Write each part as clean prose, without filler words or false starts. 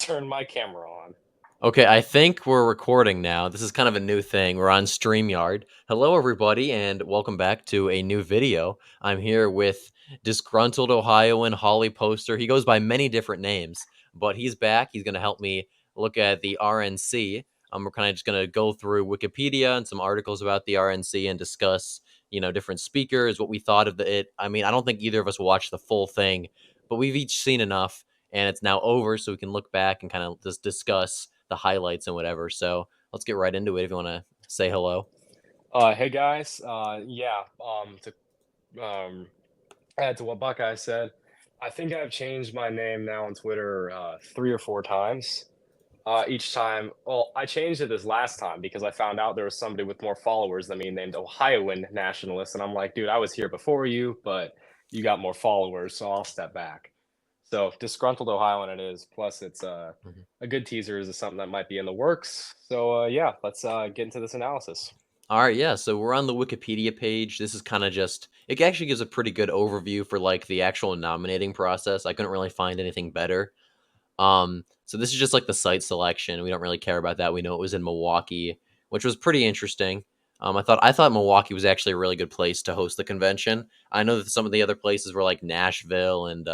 turn my camera on. Okay, I think we're recording now. This is kind of a new thing. We're on StreamYard. Hello, everybody, and welcome back to a new video. I'm here with disgruntled Ohioan Holly Poster. He goes by many different names, but he's back. He's going to help me look at the RNC. We're kind of just going to go through Wikipedia and some articles about the RNC and discuss, different speakers, what we thought of it. I mean, I don't think either of us watched the full thing, but we've each seen enough, and it's now over, so we can look back and kind of just discuss the highlights and whatever. So let's get right into it. If you want to say hello. Hey guys. To add to what Buckeye said, I think I've changed my name now on Twitter 3 or 4 times. Each time, well, I changed it this last time because I found out there was somebody with more followers than me named Ohioan Nationalist, and I'm like, dude, I was here before you, but you got more followers, so I'll step back. So disgruntled Ohioan it is. Plus, it's Mhm. a good teaser is something that might be in the works. So yeah, let's get into this analysis. All right, yeah. So we're on the Wikipedia page. This is kind of just, it actually gives a pretty good overview for like the actual nominating process. I couldn't really find anything better. So this is just like the site selection. We don't really care about that. We know it was in Milwaukee, which was pretty interesting. I thought Milwaukee was actually a really good place to host the convention. I know that some of the other places were like Nashville and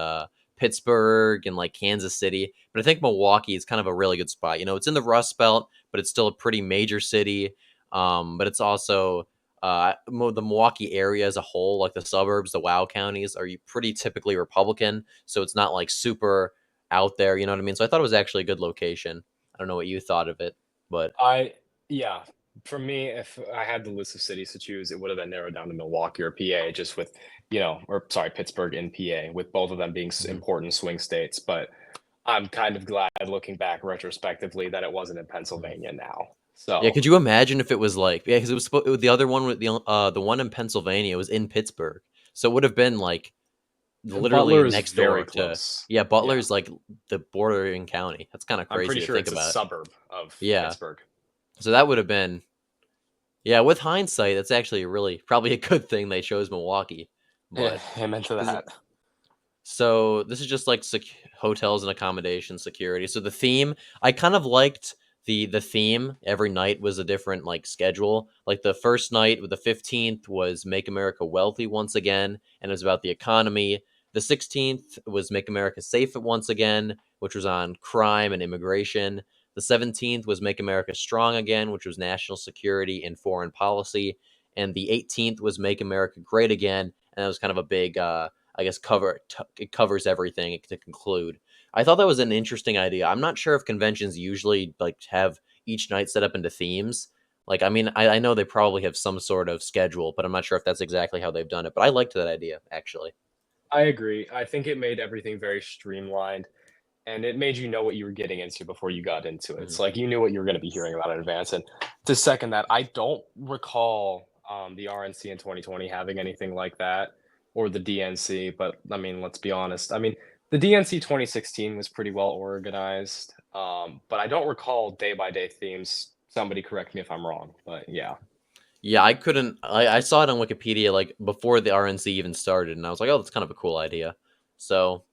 Pittsburgh and like Kansas City, but I think Milwaukee is kind of a really good spot. It's in the Rust Belt, but it's still a pretty major city. But it's also the Milwaukee area as a whole, like the suburbs, the WoW counties, are pretty typically Republican. So it's not like super out there, you know what I mean? So I thought it was actually a good location. I don't know what you thought of it, but I Yeah, for me, if I had the list of cities to choose, it would have been narrowed down to Milwaukee or PA, just with or sorry, Pittsburgh and PA, with both of them being mhm. important swing states. But I'm kind of glad looking back retrospectively that it wasn't in Mhm. Pennsylvania now. Yeah, So could you imagine if it was like, yeah, because the other one with the one in Pennsylvania was in Pittsburgh, so it would have been like literally Butler is next very door to, close. yeah, Yeah. Butler's like the bordering county. That's kind of I'm pretty crazy to sure think it's a about. suburb of Yeah, Pittsburgh. so that would have been, yeah, with hindsight, that's actually really probably a good thing they chose Milwaukee, Yeah, but I'm into this is that. So this is just like hotels and accommodation security. So the theme, I kind of liked the theme. Every night was a different like schedule. Like the first night, the 15th was Make America Wealthy once again, and it was about the economy. The 16th was Make America Safe once again, which was on crime and immigration. The 17th was Make America Strong Again, which was national security and foreign policy. And the 18th was Make America Great Again, and that was kind of a big I guess it covers everything to conclude. I thought that was an interesting idea. I'm not sure if conventions usually like have each night set up into themes. Like, I mean, I know they probably have some sort of schedule, but I'm not sure if that's exactly how they've done it. But I liked that idea actually. I agree. I think it made everything very streamlined, and it made you know what you were getting into before you got into it. Hmm. It's like you knew what you were going to be hearing about in advance. And to second that, I don't recall the RNC in 2020 having anything like that, or the DNC. But I mean, let's be honest. I mean, the DNC 2016 was pretty well organized, but I don't recall day by day themes. Somebody correct me if I'm wrong, but yeah. Yeah, I couldn't. I saw it on Wikipedia like before the RNC even started, and I was like, oh, that's kind of a cool idea. So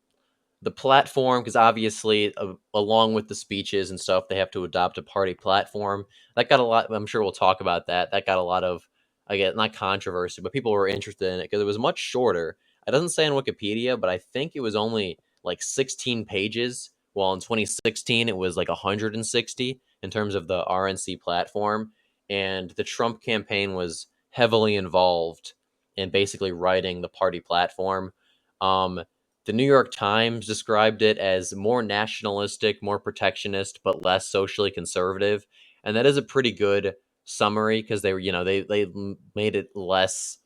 the platform, because obviously along with the speeches and stuff they have to adopt a party platform. That got a lot. I'm sure we'll talk about that got a lot of, I guess, not controversy, but people were interested in it because it was much shorter. It doesn't say on Wikipedia, but I think it was only like 16 pages, while in 2016 it was like 160 in terms of the RNC platform. And the Trump campaign was heavily involved in basically writing the party platform. um, the New York Times described it as more nationalistic, more protectionist, but less socially conservative, and that is a pretty good summary because they were, they made it less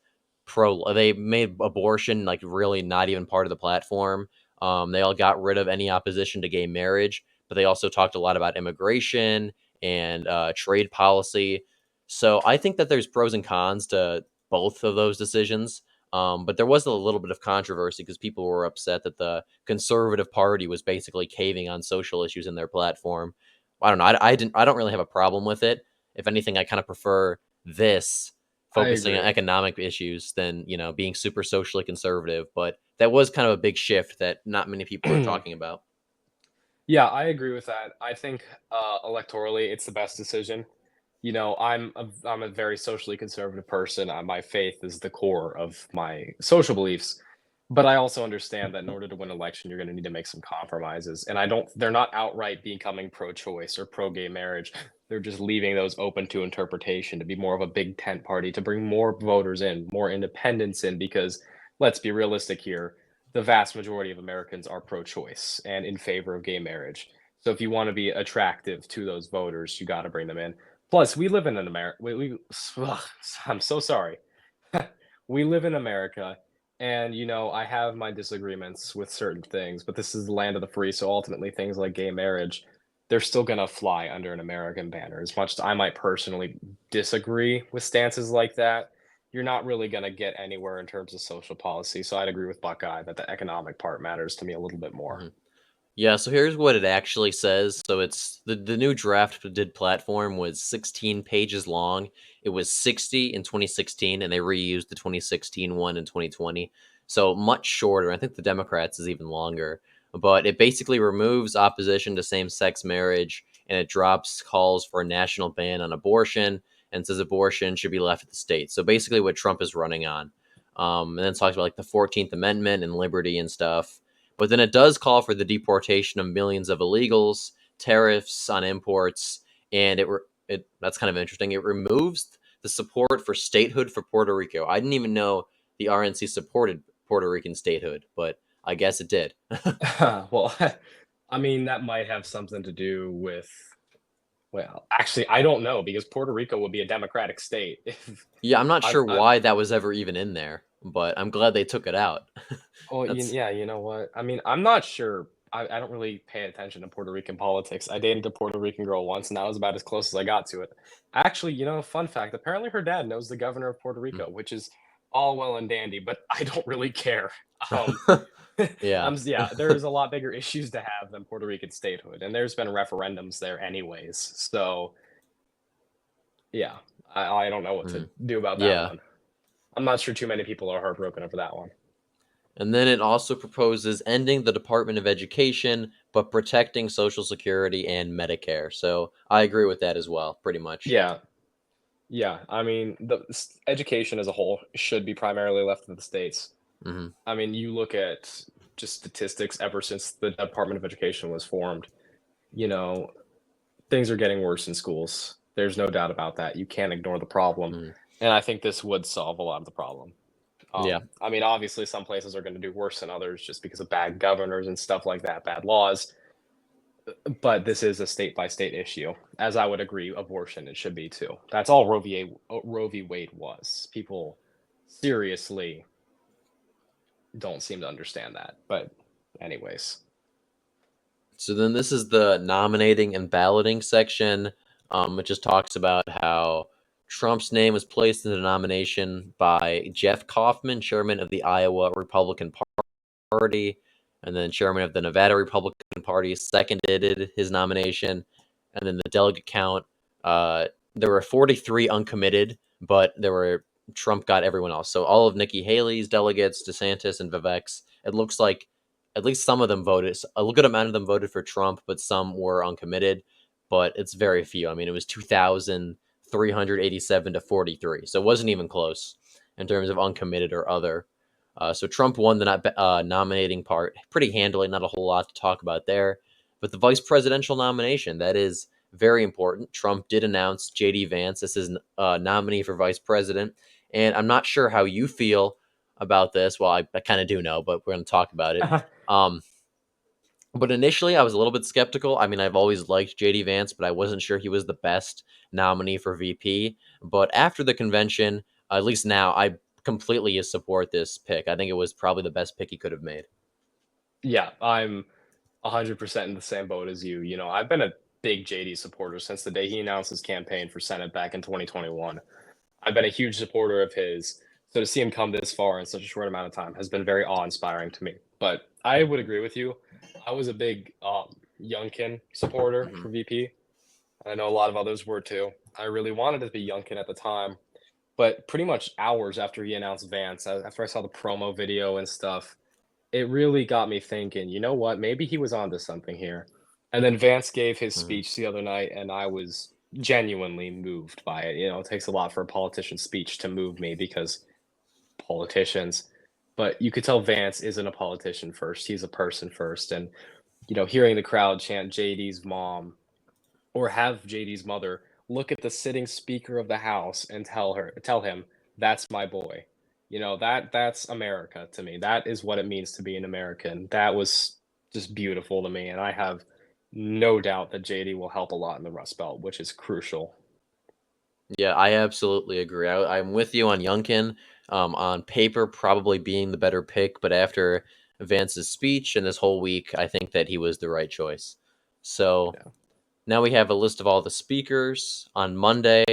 pro. They made abortion like really not even part of the platform. They all got rid of any opposition to gay marriage, but they also talked a lot about immigration and trade policy. So I think that there's pros and cons to both of those decisions. But there was a little bit of controversy because people were upset that the Conservative Party was basically caving on social issues in their platform. I don't know. I don't really have a problem with it. If anything, I kind of prefer this I focusing on agree. economic issues than being super socially conservative. But that was kind of a big shift that not many people are talking about. Yeah, I agree with that. I think, electorally, it's the best decision. You know, I'm a very socially conservative person. My faith is the core of my social beliefs, but I also understand that in order to win an election, you're gonna need to make some compromises, and I don't they're not outright becoming pro-choice or pro-gay marriage. They're just leaving those open to interpretation to be more of a big tent party, to bring more voters in, more independents in, because let's be realistic here, the vast majority of Americans are pro-choice and in favor of gay marriage. So if you want to be attractive to those voters, you got to bring them in. Plus, we live in an America. Ugh, I'm so sorry. We live in America, and I have my disagreements with certain things, but this is the land of the free. So ultimately, things like gay marriage, they're still gonna fly under an American banner. As much as I might personally disagree with stances like that, you're not really gonna get anywhere in terms of social policy. So I'd agree with Buckeye that the economic part matters to me a little bit more. Mhm. Yeah, so here's what it actually says. So it's the new draft did platform was 16 pages long. It was 60 in 2016, and they reused the 2016 one in 2020. So much shorter. I think the Democrats is even longer. But it basically removes opposition to same-sex marriage, and it drops calls for a national ban on abortion, and says abortion should be left at the states. So basically what Trump is running on. And then it talks about like the 14th Amendment and liberty and stuff. But then it does call for the deportation of millions of illegals, tariffs on imports, and it that's kind of interesting. It removes the support for statehood for Puerto Rico. I didn't even know the RNC supported Puerto Rican statehood, but I guess it did. Well, I mean, that might have something to do with. Well, actually, I don't know because Puerto Rico would be a democratic state. If Yeah, I'm not I'm, sure I'm why that was ever even in there, but I'm glad they took it out. Well, That's yeah, you know what? I mean, I'm not sure. I don't really pay attention to Puerto Rican politics. I dated a Puerto Rican girl once, and that was about as close as I got to it. Actually, fun fact, apparently her dad knows the governor of Puerto mm. Rico, which is all well and dandy, but I don't really care. Um, Yeah. yeah, there's a lot bigger issues to have than Puerto Rican statehood, and there's been referendums there anyways. So, yeah, I don't know what to Mhm. do about that Yeah. one. I'm not sure too many people are heartbroken over that one. And then it also proposes ending the Department of Education, but protecting Social Security and Medicare. So I agree with that as well, pretty much. Yeah, yeah, I mean, education as a whole should be primarily left to the states. Hmm. I mean, you look at just statistics ever since the Department of Education was formed, you know, things are getting worse in schools. There's no doubt about that. You can't ignore the problem. Hmm. And I think this would solve a lot of the problem. Yeah. I mean, obviously, some places are going to do worse than others just because of bad governors and stuff like that, bad laws. But this is a state by state issue, as I would agree abortion it should be too. That's all Roe v. Wade was. People seriously don't seem to understand that. But anyways. So then this is the nominating and balloting section. It just talks about how Trump's name was placed in the nomination by Jeff Kaufman, chairman of the Iowa Republican Party, and then chairman of the Nevada Republican Party seconded his nomination. And then the delegate count, there were 43 uncommitted, but there were Trump got everyone else. So all of Nikki Haley's delegates, DeSantis and Vivek's, it looks like at least some of them voted. A good amount of them voted for Trump, but some were uncommitted. But it's very few. I mean, it was 2,387 to 43, so it wasn't even close in terms of uncommitted or other. So Trump won the nominating part pretty handily. Not a whole lot to talk about there. But the vice presidential nomination, that is very important. Trump did announce J.D. Vance as his nominee for vice president. And I'm not sure how you feel about this. Well, I kind of do know, but we're going to talk about it. Um, but initially, I was a little bit skeptical. I mean, I've always liked JD Vance, but I wasn't sure he was the best nominee for VP. But after the convention, at least now, I completely support this pick. I think it was probably the best pick he could have made. Yeah, I'm 100% in the same boat as you. I've been a big JD supporter since the day he announced his campaign for Senate back in 2021. I've been a huge supporter of his. So to see him come this far in such a short amount of time has been very awe-inspiring to me. But I would agree with you. I was a big Youngkin supporter Hmm. for VP. I know a lot of others were too. I really wanted to be Youngkin at the time, but pretty much hours after he announced Vance, after I saw the promo video and stuff, it really got me thinking. You know what? Maybe he was onto something here. And then Vance gave his Mhm. speech the other night, and I was genuinely moved by it. You know, it takes a lot for a politician's speech to move me because politicians, but you could tell Vance isn't a politician first. He's a person first. And, you know, hearing the crowd chant JD's mom or have JD's mother look at the sitting speaker of the house and tell him, that's my boy. You know, that's America to me. That is what it means to be an American. That was just beautiful to me. And I have no doubt that JD will help a lot in the Rust Belt, which is crucial. Yeah, I absolutely agree. I'm with you on Youngkin. On paper, probably being the better pick, but after Vance's speech and this whole week, I think that he was the right choice. So Yeah. now we have a list of all the speakers on Monday.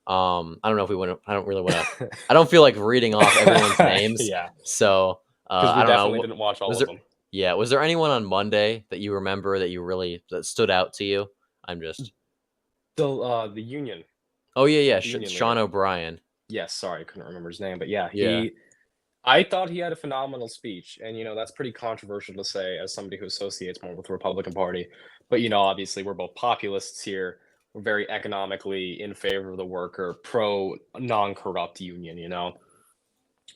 I don't know if we want to. I don't really want to. I don't feel like reading off everyone's names. Yeah, So because we I don't know. definitely didn't watch all Was of there? them. Yeah, was there anyone on Monday that you remember that you really that stood out to you? I'm just. The union, Oh yeah, yeah. the union Sean leader. O'Brien. Yes, sorry, I couldn't remember his name, but yeah, Yeah. I thought he had a phenomenal speech, and you know that's pretty controversial to say as somebody who associates more with the Republican Party. But you know, obviously, we're both populists here. We're very economically in favor of the worker, pro non-corrupt union. You know,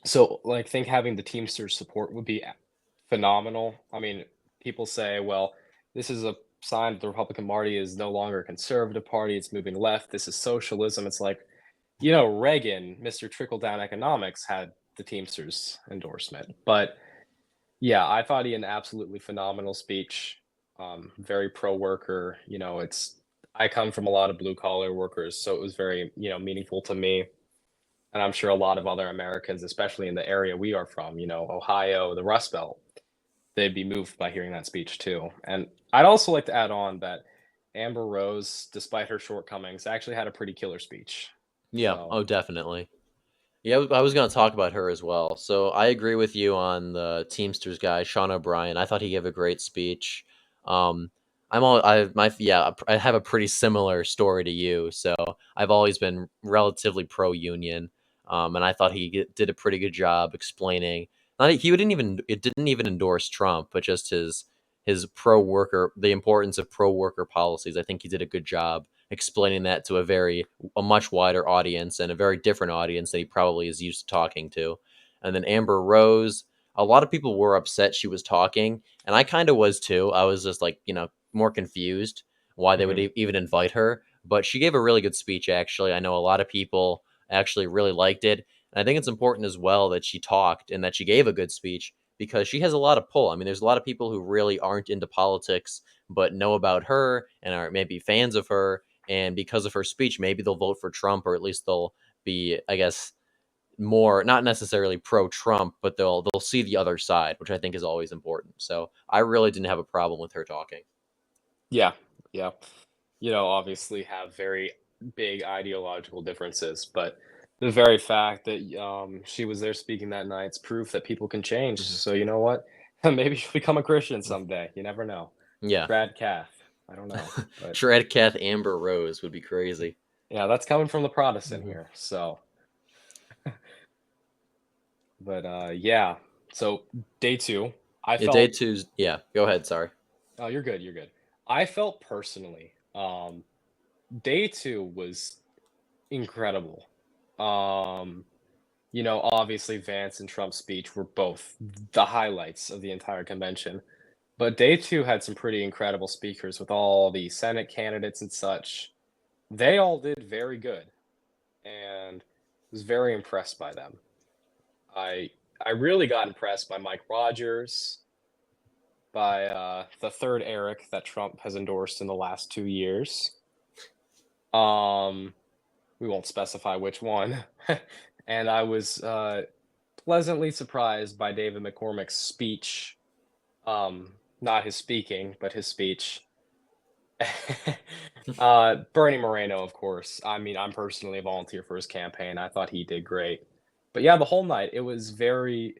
so like, think having the Teamsters support would be phenomenal. I mean, people say, well, this is a sign that the Republican Party is no longer a conservative party; it's moving left. This is socialism. It's like, you know, Reagan, Mr. Trickle Down Economics, had the Teamsters endorsement. But yeah, I thought he had an absolutely phenomenal speech. Very pro worker. You know, I come from a lot of blue collar workers, so it was very, you know, meaningful to me. And I'm sure a lot of other Americans, especially in the area we are from, you know, Ohio, the Rust Belt, they'd be moved by hearing that speech too. And I'd also like to add on that Amber Rose, despite her shortcomings, actually had a pretty killer speech. Yeah. So Oh, definitely. Yeah, I was going to talk about her as well. So I agree with you on the Teamsters guy, Sean O'Brien. I thought he gave a great speech. Um, I have a pretty similar story to you. So I've always been relatively pro union, and I thought did a pretty good job explaining. Not he didn't even it didn't even endorse Trump, but just his pro worker, the importance of pro worker policies. I think he did a good job explaining that to a much wider audience and a very different audience that he probably is used to talking to. And then Amber Rose, a lot of people were upset she was talking, and I kind of was too. I was just like, more confused why they would mhm. even invite her, but she gave a really good speech actually. I know a lot of people actually really liked it, and I think it's important as well that she talked and that she gave a good speech because she has a lot of pull. I mean, there's a lot of people who really aren't into politics but know about her and are maybe fans of her, and because of her speech, maybe they'll vote for Trump, or at least they'll be, I guess, more not necessarily pro Trump, but they'll see the other side, which I think is always important. So I really didn't have a problem with her talking. Yeah, yeah. You know, obviously have very big ideological differences, but the very fact that she was there speaking that night's proof that people can change. Hmm. So you know what? Maybe she'll become a Christian someday. You never know. Yeah, Trad Cath. I don't know, but Shredkath Amber Rose would be crazy. yeah, that's coming from the Protestant Hmm. here. So, but yeah. So day two, I Yeah, day felt. two's. Yeah, go ahead. Sorry. Oh, you're good. You're good. I felt personally. Day two was incredible. Um, you know, obviously Vance and Trump's speech were both the highlights of the entire convention. But day two had some pretty incredible speakers with all the Senate candidates and such. They all did very good, and was very impressed by them. I I really got impressed by Mike Rogers, by the third Eric that Trump has endorsed in the last 2 years. Um, we won't specify which one. And I was pleasantly surprised by David McCormick's speech. Not his speaking, but his speech. Bernie Moreno, of course. I mean, I'm personally a volunteer for his campaign. I thought he did great. But yeah, the whole night it was very.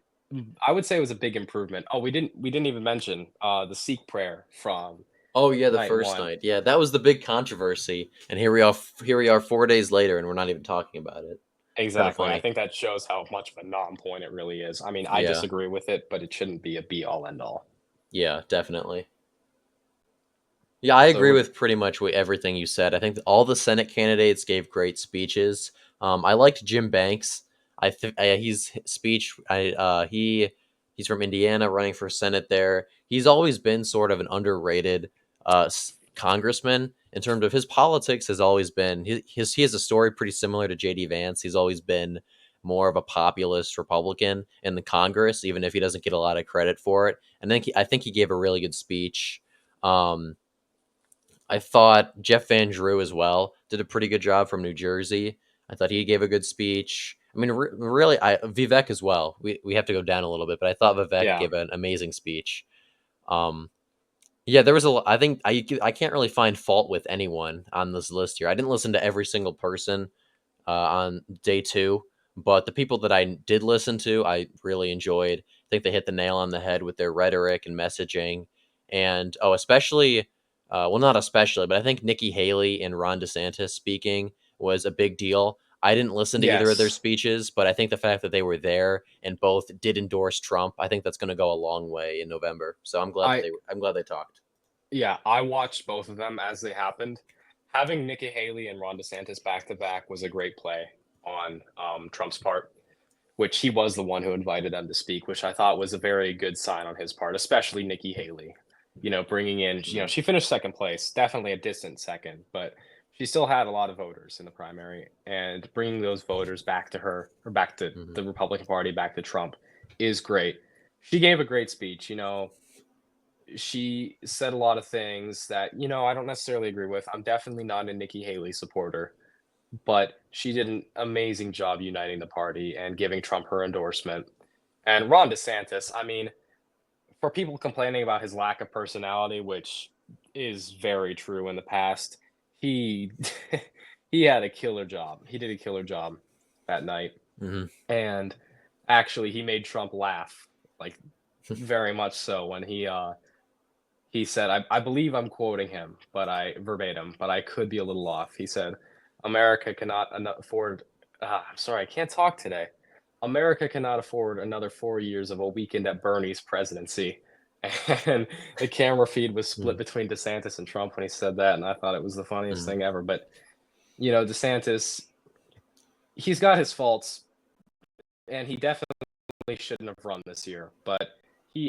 I would say it was a big improvement. Oh, we didn't even mention the Sikh prayer from Oh yeah, the night first one. night. Yeah, that was the big controversy, and here we are. Here we are, 4 days later, and we're not even talking about it. Kind of Exactly. I funny. think that shows how much of a non-point it really is. I mean, I Yeah. disagree with it, but it shouldn't be a be all end all. Yeah, definitely. Yeah, I So agree what? with pretty much everything you said. I think that all the Senate candidates gave great speeches. I liked Jim Banks. I think he's speech. He's from Indiana, running for Senate there. He's always been sort of an underrated congressman in terms of his politics. Has always been he has a story pretty similar to JD Vance. He's always been more of a populist Republican in the Congress, even if he doesn't get a lot of credit for it. And then I think he gave a really good speech. Um, I thought Jeff Van Drew as well did a pretty good job from New Jersey. I thought he gave a good speech. I mean, really, Vivek as well. We have to go down a little bit, but I thought Vivek Yeah. gave an amazing speech. Um, yeah, there was a. I think I can't really find fault with anyone on this list here. I didn't listen to every single person on day two. But the people that I did listen to, I really enjoyed. I think they hit the nail on the head with their rhetoric and messaging. And especially, well, not especially, but I think Nikki Haley and Ron DeSantis speaking was a big deal. I didn't listen to either of their Yes. speeches, but I think the fact that they were there and both did endorse Trump, I think that's going to go a long way in November. So I I'm glad they talked. Yeah, I watched both of them as they happened. Having Nikki Haley and Ron DeSantis back to back was a great play on Trump's part, which he was the one who invited them to speak, which I thought was a very good sign on his part, especially Nikki Haley. Bringing in, Hmm. she finished second place, definitely a distant second, but she still had a lot of voters in the primary, and bringing those voters back to her or back to Hmm. the Republican Party, back to Trump, is great. She gave a great speech. She said a lot of things that, I don't necessarily agree with. I'm definitely not a Nikki Haley supporter, but she did an amazing job uniting the party and giving Trump her endorsement. And Ron DeSantis, I mean, for people complaining about his lack of personality, which is very true in the past, he he had a killer job. He did a killer job that night. Hmm. And actually he made Trump laugh, like very much so when he said, I believe I'm quoting him, but I verbatim, but I could be a little off. He said, America cannot afford, I'm sorry, I can't talk today. America cannot afford another 4 years of a weekend at Bernie's presidency. And the camera feed was split Hmm. between DeSantis and Trump when he said that. And I thought it was the funniest Hmm. thing ever. But, DeSantis, he's got his faults, and he definitely shouldn't have run this year. But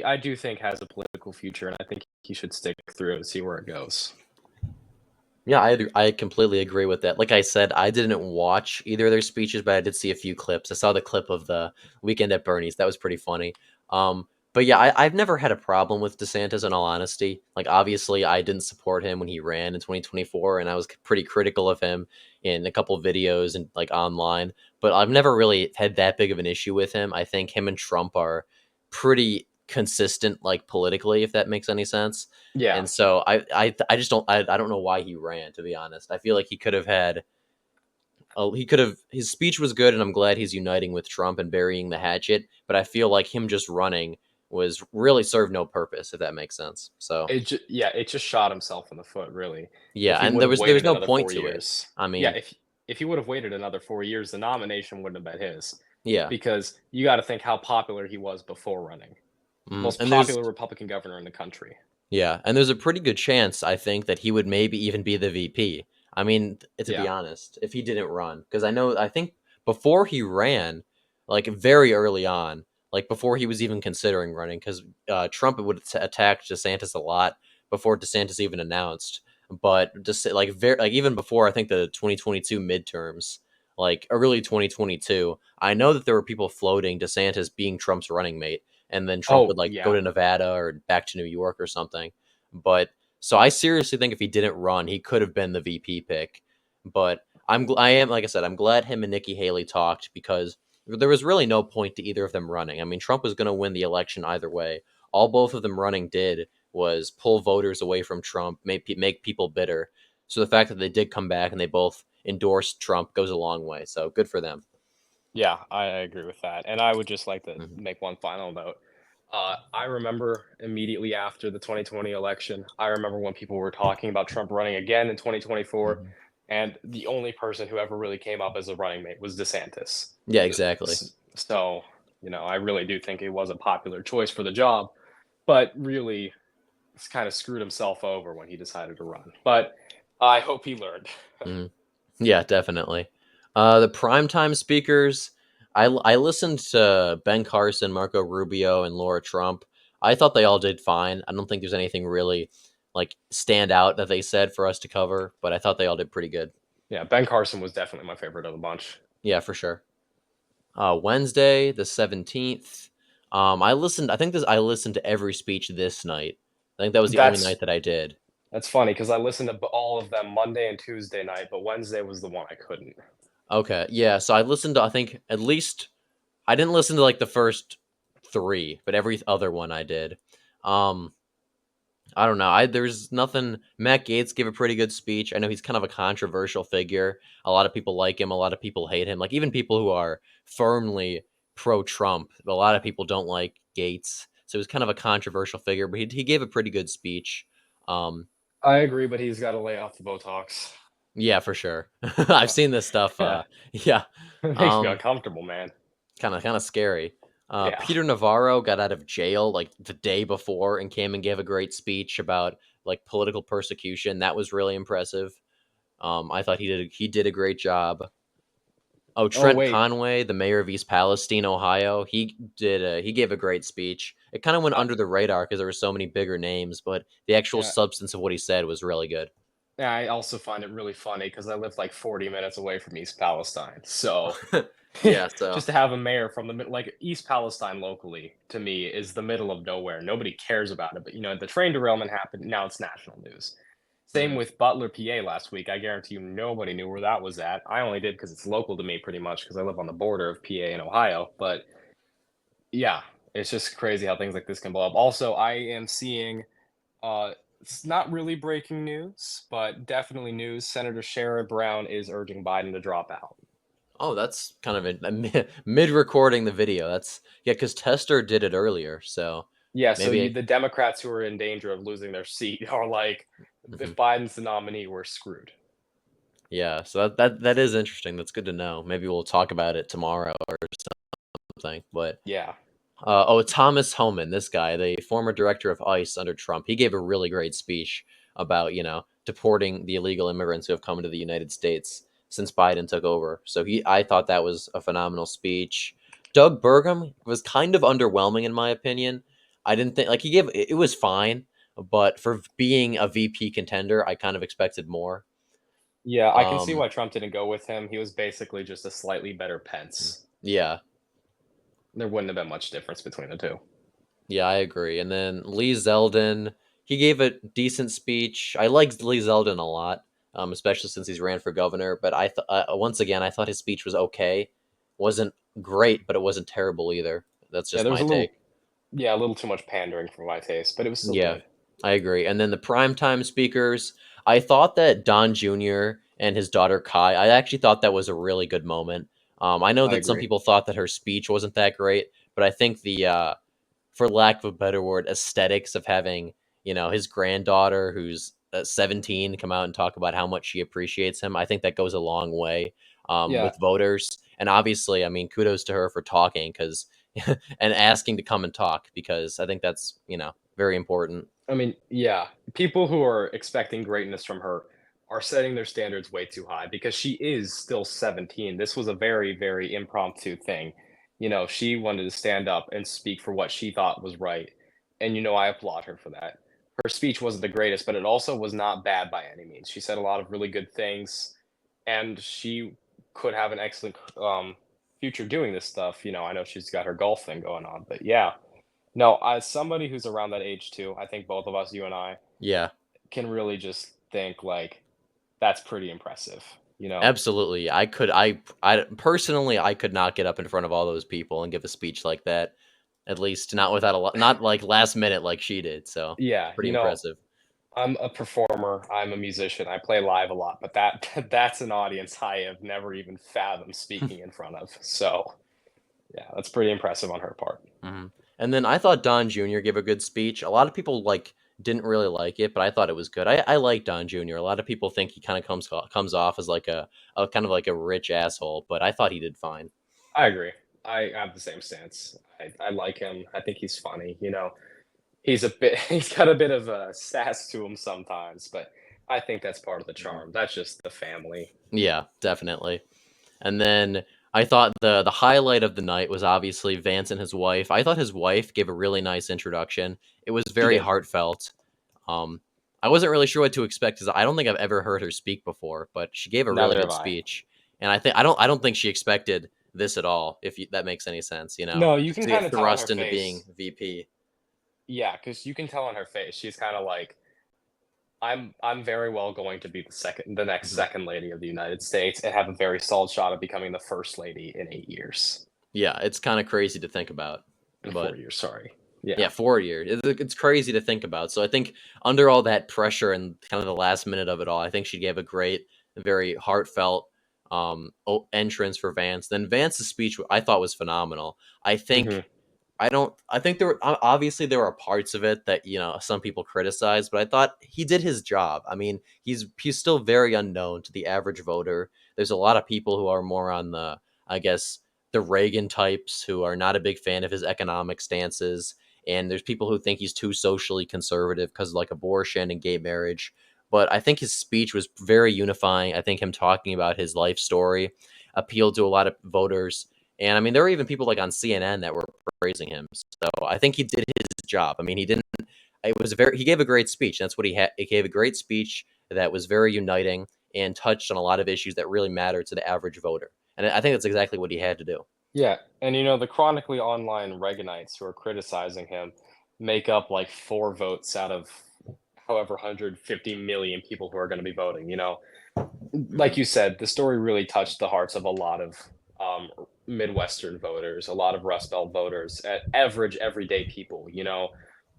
I do think, has a political future, and I think he should stick through and see where it goes. Yeah, I completely agree with that. Like I said, I didn't watch either of their speeches, but I did see a few clips. I saw the clip of the weekend at Bernie's. That was pretty funny. But yeah, I've never had a problem with DeSantis in all honesty. Like obviously, I didn't support him when he ran in 2024, and I was pretty critical of him in a couple videos and like online. But I've never really had that big of an issue with him. I think him and Trump are pretty consistent, like politically, if that makes any sense. Yeah, And so I just I don't know why he ran, to be honest. I feel like he could have had he could have his speech was good, and I'm glad he's uniting with Trump and burying the hatchet, but I feel like him just running was really served no purpose, if that makes sense. So it just shot himself in the foot, really. yeah, If he and would have there was waited no another point four to it. years, I yeah, mean, if he would have waited another 4 years, the nomination wouldn't have been his, yeah. because you got to think how popular he was before running. Most And there's popular Republican governor in the country. Yeah, and there's a pretty good chance I think that he would maybe even be the VP. I mean, to be Yeah. honest, if he didn't run, because I think before he ran, like very early on, like before he was even considering running, because Trump would attack DeSantis a lot before DeSantis even announced. But just like very like even before I think the 2022 midterms, like early 2022, I know that there were people floating DeSantis being Trump's running mate, and then Trump would Oh, like go yeah. to Nevada or back to New York or something. But so I seriously think if he didn't run, he could have been the VP pick. But I am like I said, I'm glad him and Nikki Haley talked because there was really no point to either of them running. I mean, Trump was going to win the election either way. All both of them running did was pull voters away from Trump, make people bitter. So the fact that they did come back and they both endorsed Trump goes a long way. So good for them. Yeah, I agree with that. And I would just like to Hmm. make one final note. I remember immediately after the 2020 election, I remember when people were talking about Trump running again in 2024, Hmm. and the only person who ever really came up as a running mate was DeSantis. Yeah, exactly. So, I really do think it was a popular choice for the job, but really, kind of screwed himself over when he decided to run. But I hope he learned. Mhm. Yeah, definitely. The primetime speakers, I listened to Ben Carson, Marco Rubio, and Laura Trump. I thought they all did fine. I don't think there's anything really like stand out that they said for us to cover, but I thought they all did pretty good. Yeah, Ben Carson was definitely my favorite of the bunch. Yeah, for sure. Wednesday, the 17th. I think I listened to every speech this night. I think that was the only night That's that I did. that's funny because I listened to all of them Monday and Tuesday night, but Wednesday was the one I couldn't. Okay, yeah. So I listened to I think at least I didn't listen to like the first three, but every other one I did. Um, I don't know. There's nothing. Matt Gaetz gave a pretty good speech. I know he's kind of a controversial figure. A lot of people like him. A lot of people hate him. Like even people who are firmly pro-Trump, a lot of people don't like Gaetz. So he's kind of a controversial figure, but he gave a pretty good speech. Um, I agree, but he's got to lay off the Botox. yeah, for sure. I've seen this stuff. Yeah, Yeah. it makes me Um, uncomfortable, man. kind of scary. Yeah. Peter Navarro got out of jail like the day before and came and gave a great speech about like political persecution. That was really impressive. I thought he did a great job. Oh, Oh Trent wait, Conway, the mayor of East Palestine, Ohio, he gave a great speech. It kind of went uh, under the radar because there were so many bigger names, but the actual yeah. substance of what he said was really good. Yeah, I also find it really funny because I live like 40 minutes away from East Palestine. So Yeah, so just to have a mayor from the like East Palestine locally to me is the middle of nowhere. Nobody cares about it, but the train derailment happened. Now it's national news. Same mhm. with Butler, PA last week. I guarantee you nobody knew where that was at. I only did because it's local to me pretty much because I live on the border of PA and Ohio. But yeah, it's just crazy how things like this can blow up. Also, I am seeing it's not really breaking news, but definitely news. Senator Sherrod Brown is urging Biden to drop out. Oh, that's kind of mid recording the video. That's yeah, because Tester did it earlier, so Yeah, so maybe. the Democrats who are in danger of losing their seat are like, Mhm. if Biden's the nominee, we're screwed. Yeah, so that is interesting. That's good to know. Maybe we'll talk about it tomorrow or something. But Yeah, Thomas Homan, this guy, the former director of ICE under Trump, he gave a really great speech about deporting the illegal immigrants who have come into the United States since Biden took over. So I thought that was a phenomenal speech. Doug Burgum was kind of underwhelming in my opinion. I didn't think like he gave it was fine, but for being a VP contender, I kind of expected more. yeah, I can see Um, why Trump didn't go with him. He was basically just a slightly better Pence. yeah, There wouldn't have been much difference between the two. yeah, I agree. And then Lee Zeldin, he gave a decent speech. I liked Lee Zeldin a lot, especially since he's ran for governor. But once again, I thought his speech was okay. Wasn't great, but it wasn't terrible either. That's Yeah, just there was my a take. little, yeah, a little too much pandering for my taste, but it was still Yeah, good. I agree. And then the primetime speakers, I thought that Don Jr. and his daughter Kai, I actually thought that was a really good moment. I know I that some agree. people thought that her speech wasn't that great, but I think for lack of a better word, aesthetics of having, his granddaughter who's 17 come out and talk about how much she appreciates him. I think that goes a long way Yeah, with voters. And obviously, I mean, kudos to her for talking because and asking to come and talk because I think that's, very important. I mean, yeah, people who are expecting greatness from her are setting their standards way too high because she is still 17. This was a very, very impromptu thing. She wanted to stand up and speak for what she thought was right. And, I applaud her for that. Her speech wasn't the greatest, but it also was not bad by any means. She said a lot of really good things, and she could have an excellent future doing this stuff. I know she's got her golf thing going on, but yeah, no, as somebody who's around that age too, I think both of us, you and I, Yeah, can really just think like that's pretty impressive. absolutely. I personally, I could not get up in front of all those people and give a speech like that. At least not without a lot, not like last minute like she did. So Yeah, pretty impressive. I'm a performer, I'm a musician, I play live a lot, but that that's an audience I have never even fathomed speaking in front of. So, yeah, that's pretty impressive on her part. Mhm. And then I thought Don Jr. gave a good speech. A lot of people didn't really like it, but I thought it was good. I like Don Jr. A lot of people think he kind of comes off as like a kind of like a rich asshole, but I thought he did fine. I agree. I have the same stance. I like him. I think he's funny. he's got a bit of a sass to him sometimes, but I think that's part of the charm. That's just the family. Yeah, definitely. And then I thought the highlight of the night was obviously Vance and his wife. I thought his wife gave a really nice introduction. It was She very did. heartfelt. Um, I wasn't really sure what to expect because I don't think I've ever heard her speak before, but she gave a really Neither have good I. speech, and I don't think she expected this at all. If that makes any sense, No, you can to get kinda tell on her thrust into being face. VP. Yeah, because you can tell on her face, she's kinda like, I'm very well going to be the next Mhm. second lady of the United States and have a very solid shot of becoming the first lady in 8 years. Yeah, it's kind of crazy to think about, In but 4 years, sorry. Yeah. yeah, 4 years. It's crazy to think about. So I think under all that pressure and kind of the last minute of it all, I think she gave a great, very heartfelt entrance for Vance. Then Vance's speech I thought was phenomenal. I think Mhm. I don't. I think there were obviously there are parts of it that some people criticize, but I thought he did his job. I mean, he's still very unknown to the average voter. There's a lot of people who are more on the, I guess, the Reagan types who are not a big fan of his economic stances, and there's people who think he's too socially conservative because like abortion and gay marriage. But I think his speech was very unifying. I think him talking about his life story appealed to a lot of voters. And I mean, there were even people like on CNN that were praising him. So I think he did his job. I mean, he didn't. It was very. He gave a great speech. That's what he had. He gave a great speech that was very uniting and touched on a lot of issues that really matter to the average voter. And I think that's exactly what he had to do. Yeah, and, the chronically online Reaganites who are criticizing him make up, like, 4 votes out of however 150,000,000 people who are gonna be voting, you know? Hmm. Like you said, the story really touched the hearts of a lot of Midwestern voters, a lot of Rust Belt voters, average everyday people,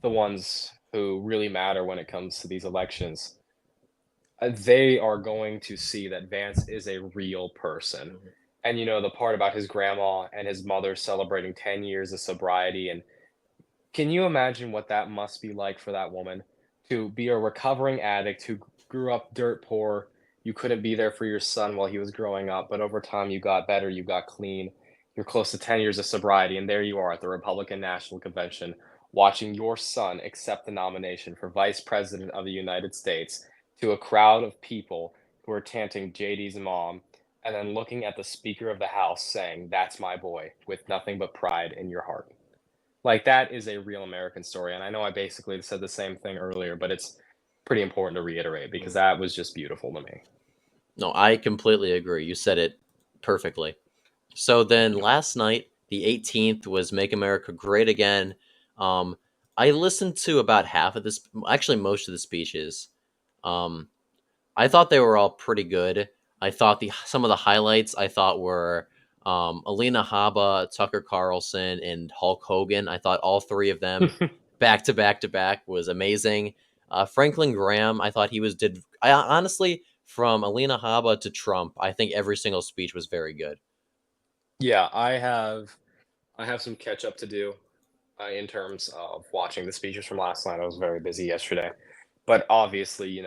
the ones who really matter when it comes to these elections. They are going to see that Vance is a real person. Hmm. And the part about his grandma and his mother celebrating 10 years of sobriety, and can you imagine what that must be like for that woman to be a recovering addict who grew up dirt poor? You couldn't be there for your son while he was growing up, but over time you got better, you got clean. You're close to 10 years of sobriety, and there you are at the Republican National Convention watching your son accept the nomination for Vice President of the United States to a crowd of people who are chanting JD's mom, and then looking at the Speaker of the House saying, "That's my boy," with nothing but pride in your heart. Like, that is a real American story, and I know I basically said the same thing earlier, but it's pretty important to reiterate because that was just beautiful to me. No, I completely agree. You said it perfectly. So Thank then you. last night, the 18th, was Make America Great Again. Um, I listened to about half of this, actually, most of the speeches. Um, I thought they were all pretty good. I thought some of the highlights I thought were Alina Habba, Tucker Carlson, and Hulk Hogan. I thought all three of them back to back to back was amazing. Franklin Graham, I thought he was did. I honestly, from Alina Habba to Trump, I think every single speech was very good. Yeah, I have some catch up to do, in terms of watching the speeches from last night. I was very busy yesterday, but obviously,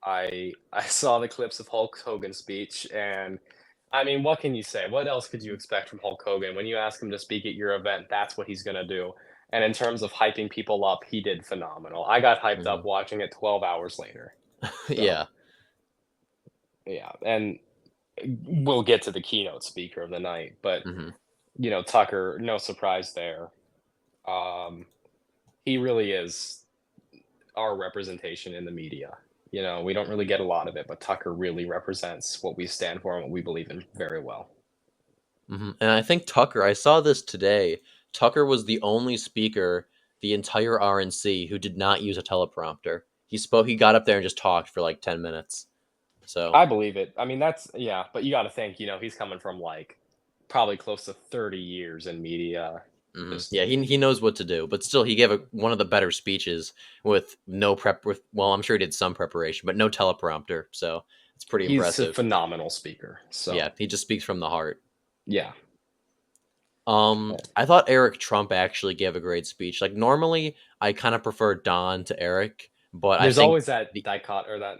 I saw the clips of Hulk Hogan's speech, and I mean, what can you say? What else could you expect from Hulk Hogan? When you ask him to speak at your event, that's what he's gonna do. And in terms of hyping people up, he did phenomenal. I got hyped Hmm. up watching it 12 hours later. So, Yeah. yeah, and we'll get to the keynote speaker of the night, but Hmm. Tucker, no surprise there. Um, he really is our representation in the media. We don't really get a lot of it, but Tucker really represents what we stand for and what we believe in very well. Hmm. And I think Tucker, I saw this today. Tucker was the only speaker the entire RNC who did not use a teleprompter. He spoke. He got up there and just talked for like 10 minutes. So I believe it. I mean, that's yeah, but you got to think, he's coming from like probably close to 30 years in media. Just yeah, he knows what to do. But still, he gave one of the better speeches with no prep. With well, I'm sure he did some preparation, but no teleprompter. So it's pretty he's a impressive. phenomenal speaker. Yeah, So, he just speaks from the heart. yeah. I thought Eric Trump actually gave a great speech. Like normally, I kind of prefer Don to Eric, but I There's think always that the dicot or that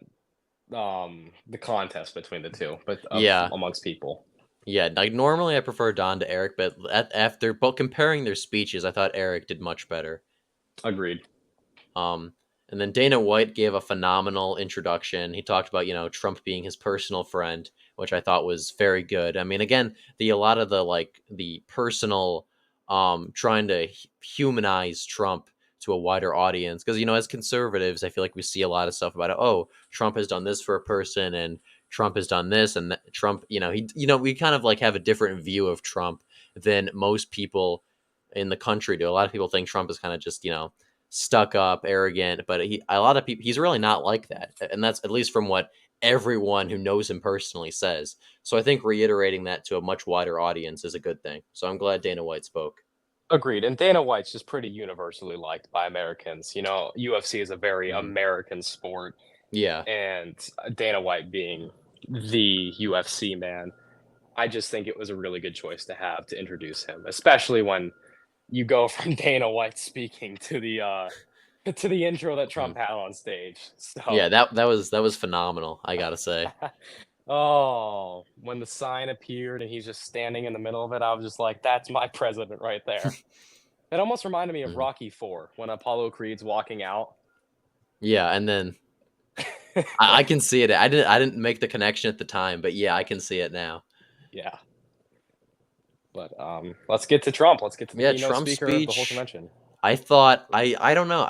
the contest between the two, but of yeah, amongst people. yeah. Like normally, I prefer Don to Eric, but after but comparing their speeches, I thought Eric did much better. Agreed. Um, and then Dana White gave a phenomenal introduction. He talked about Trump being his personal friend, which I thought was very good. I mean, again, the a lot of the like the personal trying to humanize Trump to a wider audience because as conservatives, I feel like we see a lot of stuff about it. Oh, Trump has done this for a person, and Trump has done this, and Trump, we kind of like have a different view of Trump than most people in the country do. A lot of people think Trump is kind of just stuck up, arrogant, but a lot of people, he's really not like that, and that's at least from what everyone who knows him personally says. So I think reiterating that to a much wider audience is a good thing. So I'm glad Dana White spoke. Agreed. And Dana White's just pretty universally liked by Americans. UFC is a very Mhm. American sport, Yeah, and Dana White being the UFC man, I just think it was a really good choice to have to introduce him, especially when you go from Dana White speaking to the to the intro that Mhm. Trump had on stage. Yeah. So, That was phenomenal. I gotta say. oh, when the sign appeared and he's just standing in the middle of it, I was just like, "That's my president right there." It almost reminded me of Mhm. Rocky 4 when Apollo Creed's walking out. Yeah, and then I can see it. I didn't make the connection at the time, but yeah, I can see it now. Yeah, but let's get to Trump. Let's get to the Yeah, keynote Trump's speaker of the whole speech. convention. I thought I don't know.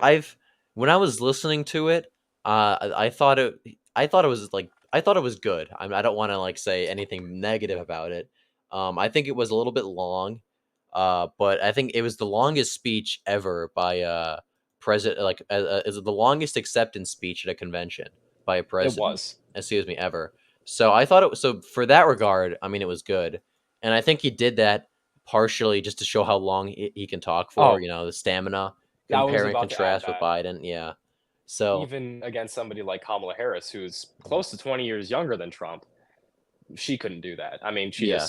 I've when I was listening to it, I thought it was good. I don't want to like say anything negative about it. I think it was a little bit long, but I think it was the longest speech ever by a president. Like, is the longest acceptance speech at a convention by a It president. was. Excuse me, ever. So I thought so for that regard. I mean, it was good, and I think he did that partially just to show how long he can talk for, Oh, the stamina, I was compare and about to add contrast with that. Biden. Yeah. So, Even against somebody like Kamala Harris, who's close to 20 years younger than Trump, she couldn't do that. I mean, yeah.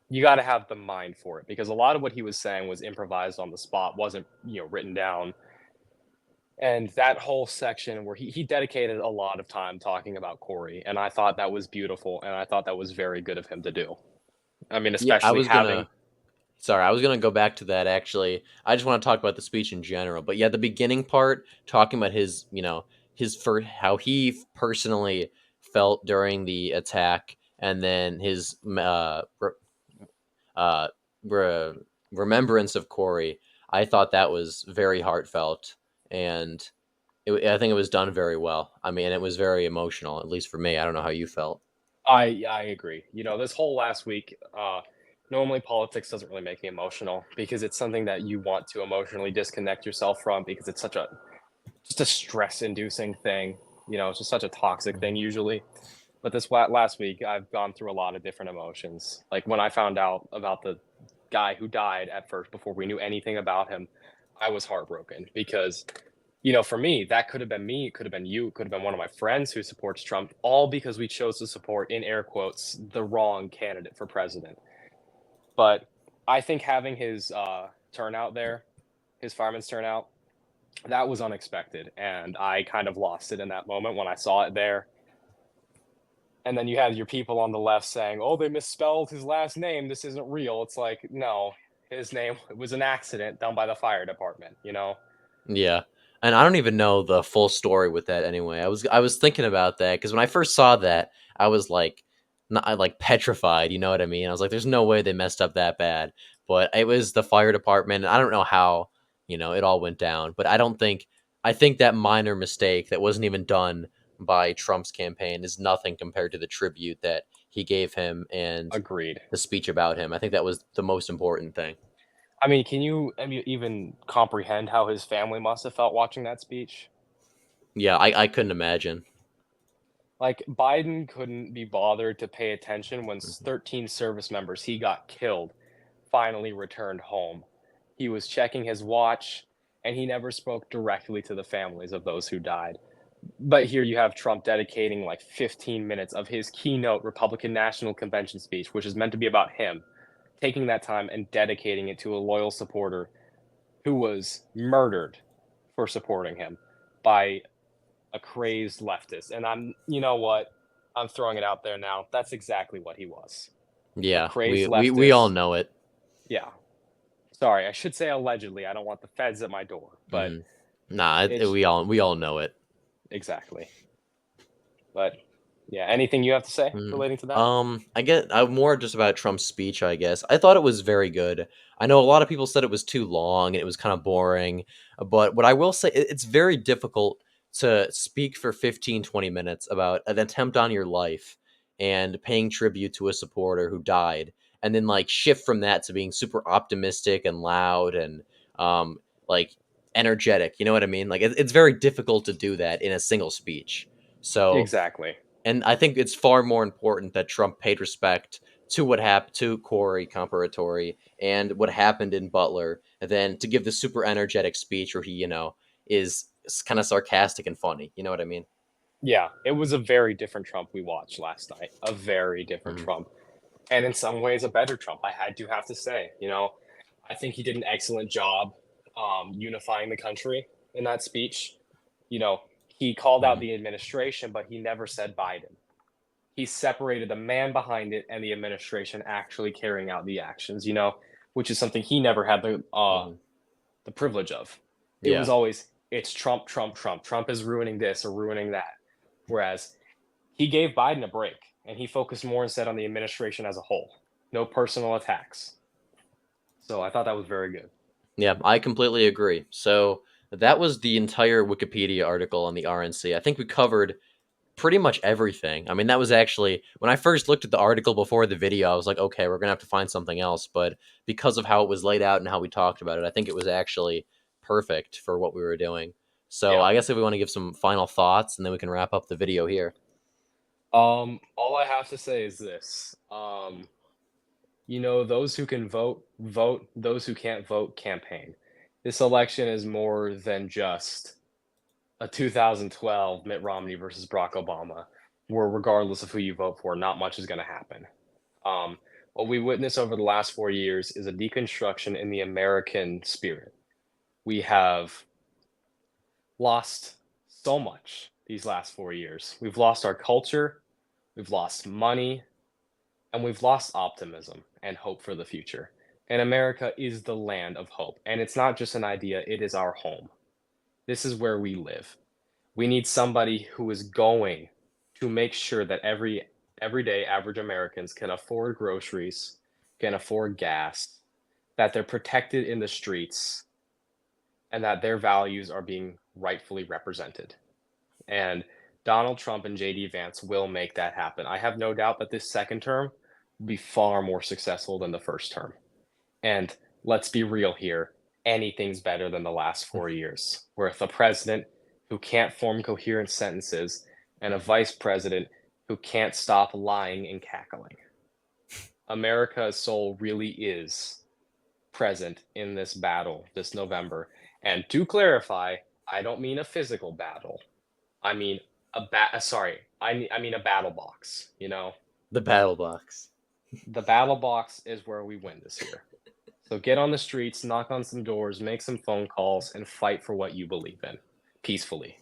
you got to have the mind for it because a lot of what he was saying was improvised on the spot, wasn't, written down. And that whole section where he dedicated a lot of time talking about Corey. And I thought that was beautiful. And I thought that was very good of him to do. I mean, Yeah, especially having, I was gonna go back to that actually. I just want to talk about the speech in general. But yeah, the beginning part, talking about his for how he personally felt during the attack, and then his uh, re- remembrance of Corey. I thought that was very heartfelt, and I think it was done very well. I mean, it was very emotional, at least for me. I don't know how you felt. I agree. This whole last week, normally politics doesn't really make me emotional because it's something that you want to emotionally disconnect yourself from because it's just a stress inducing thing. It's just such a toxic thing usually. But this last week, I've gone through a lot of different emotions. Like when I found out about the guy who died at first before we knew anything about him, I was heartbroken because, for me, that could have been me, it could have been you, it could have been one of my friends who supports Trump, all because we chose to support, in air quotes, the wrong candidate for president. But I think having his turnout there, his fireman's turnout, that was unexpected. And I kind of lost it in that moment when I saw it there. And then you had your people on the left saying, "Oh, they misspelled his last name. This isn't real." It's like, no, his name was an accident done by the fire department. Yeah. And I don't even know the full story with that anyway. I was thinking about that because when I first saw that, I was like not like petrified, you know what I mean? I was like there's no way they messed up that bad. But it was the fire department. I don't know how, it all went down, but I think that minor mistake that wasn't even done by Trump's campaign is nothing compared to the tribute that he gave him and Agreed. the speech about him. I think that was the most important thing. I mean, can you even comprehend how his family must have felt watching that speech? Yeah, I couldn't imagine. Like, Biden couldn't be bothered to pay attention when Mhm. 13 service members he got killed finally returned home. He was checking his watch, and he never spoke directly to the families of those who died. But here you have Trump dedicating like 15 minutes of his keynote Republican National Convention speech, which is meant to be about him, taking that time and dedicating it to a loyal supporter who was murdered for supporting him by a crazed leftist. And you know what? I'm throwing it out there now. That's exactly what he was. A Yeah, crazed we all leftist. know it. Yeah. Sorry, I should say allegedly. I don't want the feds at my door. But Mhm. Nah, It's we all know it. exactly. But yeah, anything you have to say Mm. relating to that? I get more just about Trump's speech, I guess. I thought it was very good. I know a lot of people said it was too long and it was kind of boring, but what I will say, it's very difficult to speak for 15, 20 minutes about an attempt on your life and paying tribute to a supporter who died, and then like shift from that to being super optimistic and loud and like energetic. You know what I mean? Like it's very difficult to do that in a single speech. So Exactly. and I think it's far more important that Trump paid respect to what happened to Corey Comparatori and what happened in Butler than to give the super energetic speech where he, is kind of sarcastic and funny. You know what I mean? Yeah, it was a very different Trump we watched last night. A very different Hmm. Trump. And in some ways, a better Trump, I do have to say. I think he did an excellent job unifying the country in that speech. You know, he called out Hmm. the administration, but he never said Biden. He separated the man behind it and the administration actually carrying out the actions, which is something he never had Hmm. the privilege of. It was Yeah. always, it's Trump, Trump, Trump. Trump is ruining this or ruining that. Whereas he gave Biden a break and he focused more instead on the administration as a whole. No personal attacks. So I thought that was very good. Yeah, I completely agree. So that was the entire Wikipedia article on the RNC. I think we covered pretty much everything. I mean, that was actually when I first looked at the article before the video, I was like, okay, we're gonna have to find something else. But because of how it was laid out and how we talked about it, I think it was actually perfect for what we were doing. So Yeah. I guess if we want to give some final thoughts, and then we can wrap up the video here. All I have to say is this. Those who can vote, vote. Those who can't vote, campaign. This election is more than just a 2012 Mitt Romney versus Barack Obama, where regardless of who you vote for, not much is going to happen. What we witnessed over the last 4 years is a deconstruction in the American spirit. We have lost so much these last 4 years. We've lost our culture, we've lost money, and we've lost optimism and hope for the future. And America is the land of hope. And it's not just an idea, it is our home. This is where we live. We need somebody who is going to make sure that everyday average Americans can afford groceries, can afford gas, that they're protected in the streets, and that their values are being rightfully represented. And Donald Trump and JD Vance will make that happen. I have no doubt that this second term will be far more successful than the first term. And let's be real here, anything's better than the last 4 years, with a president who can't form coherent sentences and a vice president who can't stop lying and cackling. America's soul really is present in this battle this November. And to clarify, I don't mean a physical battle. I mean I mean a battle box, The battle box. The battle box is where we win this year. So get on the streets, knock on some doors, make some phone calls, and fight for what you believe in peacefully.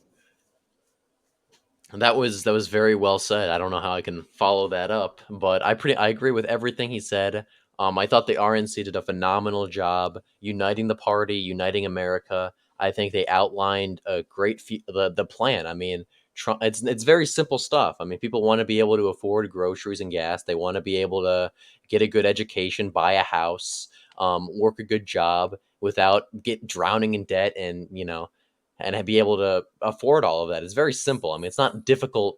That was very well said. I don't know how I can follow that up, but I agree with everything he said. I thought the RNC did a phenomenal job uniting the party, uniting America. I think they outlined a great the plan. I mean, Trump. It's very simple stuff. I mean, people want to be able to afford groceries and gas. They want to be able to get a good education, buy a house, work a good job without get drowning in debt, and be able to afford all of that. It's very simple. I mean, it's not difficult.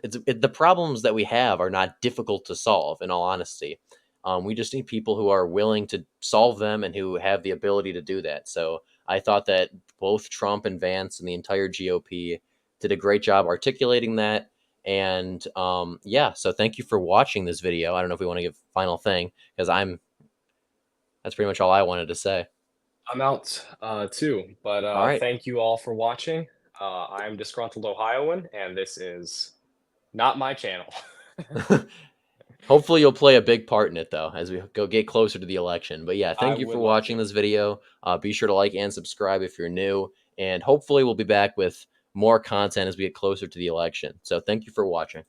The problems that we have are not difficult to solve. In all honesty, we just need people who are willing to solve them and who have the ability to do that. So I thought that both Trump and Vance and the entire GOP did a great job articulating that. And yeah, so thank you for watching this video. I don't know if we want to give final thing because that's pretty much all I wanted to say. I'm out too, but All right. thank you all for watching. I'm Disgruntled Ohioan, and this is not my channel. Hopefully, you'll play a big part in it, though, as we go get closer to the election. But yeah, I thank you for would love watching to. this video. Be sure to like and subscribe if you're new. And hopefully, we'll be back with more content as we get closer to the election. So thank you for watching.